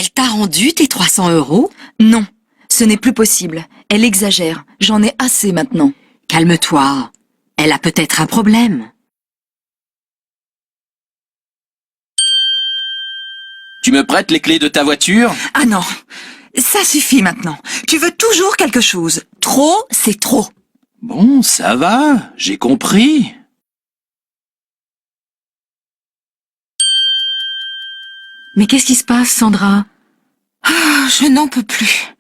Elle t'a rendu tes 300 €? Non, ce n'est plus possible. Elle exagère. J'en ai assez maintenant. Calme-toi. Elle a peut-être un problème. Tu me prêtes les clés de ta voiture? Ah non, ça suffit maintenant. Tu veux toujours quelque chose. Trop, c'est trop. Bon, ça va, j'ai compris. Mais qu'est-ce qui se passe, Sandra? Ah, je n'en peux plus.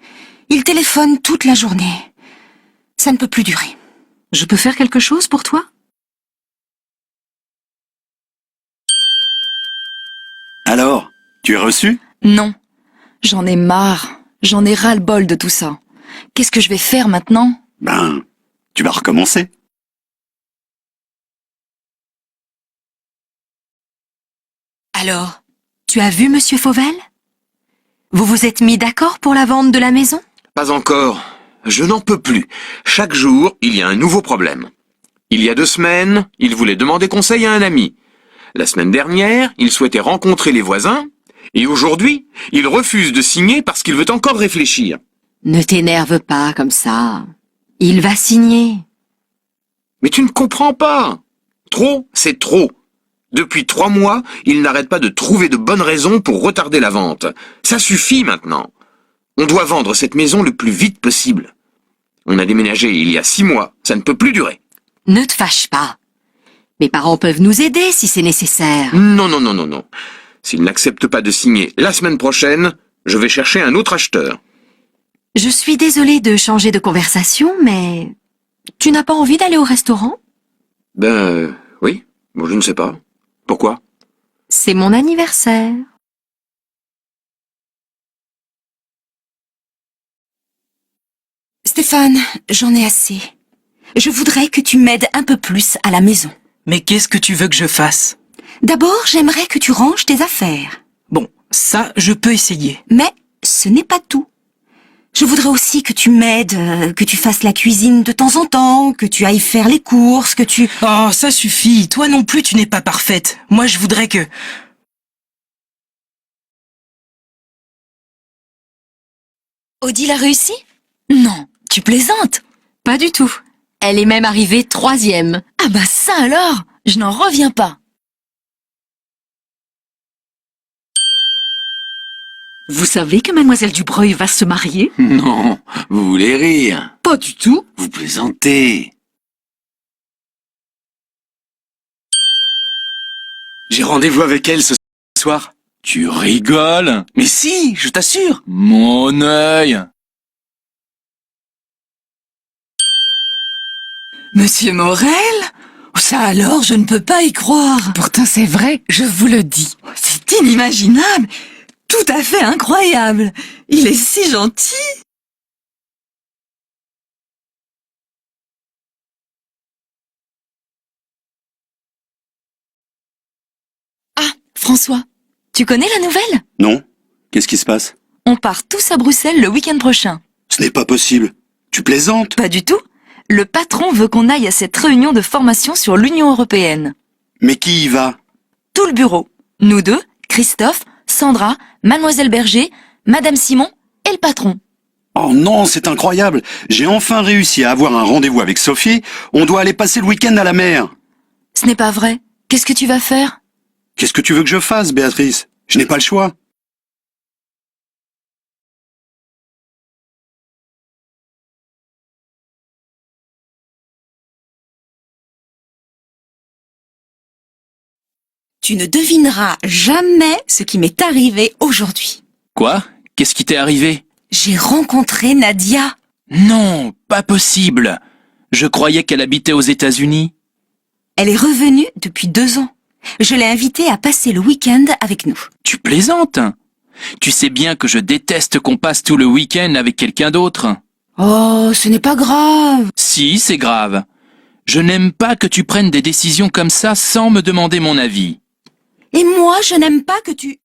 Il téléphone toute la journée. Ça ne peut plus durer. Je peux faire quelque chose pour toi? Alors, tu es reçu? Non. J'en ai marre. J'en ai ras-le-bol de tout ça. Qu'est-ce que je vais faire maintenant? Ben, tu vas recommencer. Alors, tu as vu Monsieur Fauvel? Vous vous êtes mis d'accord pour la vente de la maison? Pas encore. Je n'en peux plus. Chaque jour, il y a un nouveau problème. Il y a 2 semaines, il voulait demander conseil à un ami. La semaine dernière, il souhaitait rencontrer les voisins. Et aujourd'hui, il refuse de signer parce qu'il veut encore réfléchir. Ne t'énerve pas comme ça. Il va signer. Mais tu ne comprends pas. Trop, c'est trop. Depuis 3 mois, il n'arrête pas de trouver de bonnes raisons pour retarder la vente. Ça suffit maintenant. On doit vendre cette maison le plus vite possible. On a déménagé il y a 6 mois. Ça ne peut plus durer. Ne te fâche pas. Mes parents peuvent nous aider si c'est nécessaire. Non, non, non, non, non. S'il n'accepte pas de signer la semaine prochaine, je vais chercher un autre acheteur. Je suis désolée de changer de conversation, mais tu n'as pas envie d'aller au restaurant? Oui. Bon, je ne sais pas. Pourquoi? C'est mon anniversaire. Stéphane, j'en ai assez. Je voudrais que tu m'aides un peu plus à la maison. Mais qu'est-ce que tu veux que je fasse? D'abord, j'aimerais que tu ranges tes affaires. Bon, ça, je peux essayer. Mais ce n'est pas tout. Je voudrais aussi que tu m'aides, que tu fasses la cuisine de temps en temps, que tu ailles faire les courses, que tu... Oh, ça suffit. Toi non plus, tu n'es pas parfaite. Moi, je voudrais que... Odile a réussi? Non, tu plaisantes? Pas du tout. Elle est même arrivée 3e. Ah bah ça alors, je n'en reviens pas. Vous savez que Mademoiselle Dubreuil va se marier? Non, vous voulez rire. Pas du tout. Vous plaisantez. J'ai rendez-vous avec elle ce soir. Tu rigoles? Mais si, je t'assure. Mon œil. Monsieur Morel? Ça alors, je ne peux pas y croire. Pourtant c'est vrai, je vous le dis. C'est inimaginable. Tout à fait incroyable. Il est si gentil. Ah, François, tu connais la nouvelle? Non? Qu'est-ce qui se passe? On part tous à Bruxelles le week-end prochain. Ce n'est pas possible. Tu plaisantes? Pas du tout. Le patron veut qu'on aille à cette réunion de formation sur l'Union européenne. Mais qui y va? Tout le bureau. Nous deux, Christophe, Sandra, Mademoiselle Berger, Madame Simon et le patron. Oh non, c'est incroyable. J'ai enfin réussi à avoir un rendez-vous avec Sophie. On doit aller passer le week-end à la mer. Ce n'est pas vrai. Qu'est-ce que tu vas faire? Qu'est-ce que tu veux que je fasse, Béatrice? Je n'ai pas le choix. Tu ne devineras jamais ce qui m'est arrivé aujourd'hui. Quoi? Qu'est-ce qui t'est arrivé? J'ai rencontré Nadia. Non, pas possible. Je croyais qu'elle habitait aux États-Unis. Elle est revenue depuis 2 ans. Je l'ai invitée à passer le week-end avec nous. Tu plaisantes? Tu sais bien que je déteste qu'on passe tout le week-end avec quelqu'un d'autre. Oh, ce n'est pas grave. Si, c'est grave. Je n'aime pas que tu prennes des décisions comme ça sans me demander mon avis. Et moi, je n'aime pas que tu...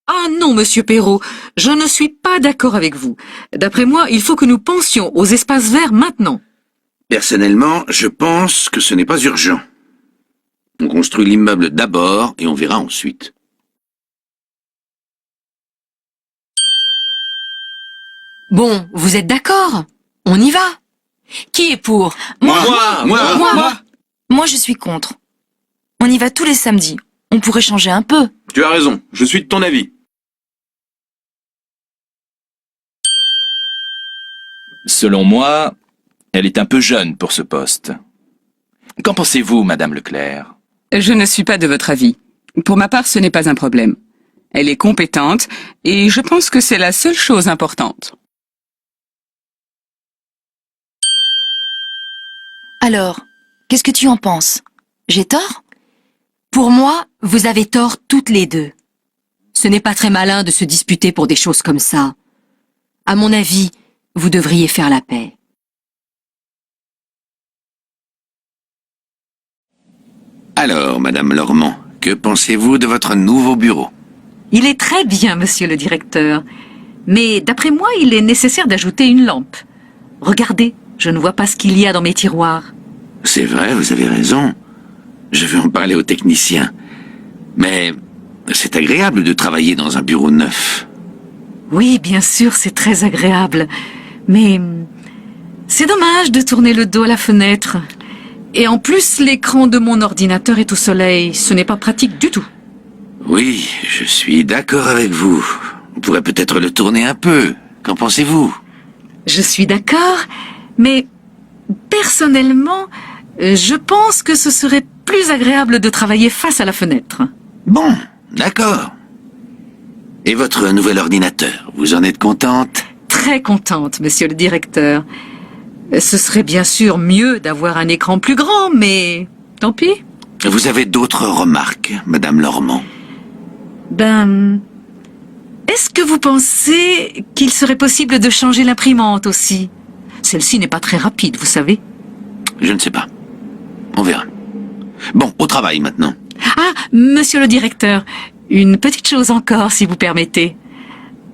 Ah non, monsieur Perrault, je ne suis pas d'accord avec vous. D'après moi, il faut que nous pensions aux espaces verts maintenant. Personnellement, je pense que ce n'est pas urgent. On construit l'immeuble d'abord et on verra ensuite. Bon, vous êtes d'accord? On y va. Qui est pour? Moi, je suis contre. On y va tous les samedis. On pourrait changer un peu. Tu as raison, je suis de ton avis. Selon moi, elle est un peu jeune pour ce poste. Qu'en pensez-vous, Madame Leclerc? Je ne suis pas de votre avis. Pour ma part, ce n'est pas un problème. Elle est compétente et je pense que c'est la seule chose importante. Alors, qu'est-ce que tu en penses? J'ai tort? Pour moi, vous avez tort toutes les deux. Ce n'est pas très malin de se disputer pour des choses comme ça. À mon avis, vous devriez faire la paix. Alors, Madame Lormand, que pensez-vous de votre nouveau bureau? Il est très bien, monsieur le directeur. Mais d'après moi, il est nécessaire d'ajouter une lampe. Regardez, je ne vois pas ce qu'il y a dans mes tiroirs. C'est vrai, vous avez raison. Je vais en parler aux techniciens. Mais c'est agréable de travailler dans un bureau neuf. Oui, bien sûr, c'est très agréable. Mais c'est dommage de tourner le dos à la fenêtre. Et en plus, l'écran de mon ordinateur est au soleil. Ce n'est pas pratique du tout. Oui, je suis d'accord avec vous. On pourrait peut-être le tourner un peu. Qu'en pensez-vous? Je suis d'accord, mais personnellement, je pense que ce serait plus agréable de travailler face à la fenêtre. Bon, d'accord. Et votre nouvel ordinateur, vous en êtes contente? Très contente, monsieur le directeur. Ce serait bien sûr mieux d'avoir un écran plus grand, mais tant pis. Vous avez d'autres remarques, Madame Lormand? Est-ce que vous pensez qu'il serait possible de changer l'imprimante aussi? Celle-ci n'est pas très rapide, vous savez. Je ne sais pas. On verra. Bon, au travail maintenant. Ah, monsieur le directeur, une petite chose encore, si vous permettez.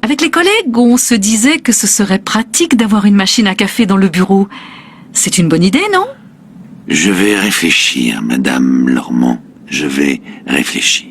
Avec les collègues, on se disait que ce serait pratique d'avoir une machine à café dans le bureau. C'est une bonne idée, non? Je vais réfléchir, Madame Lormand. Je vais réfléchir.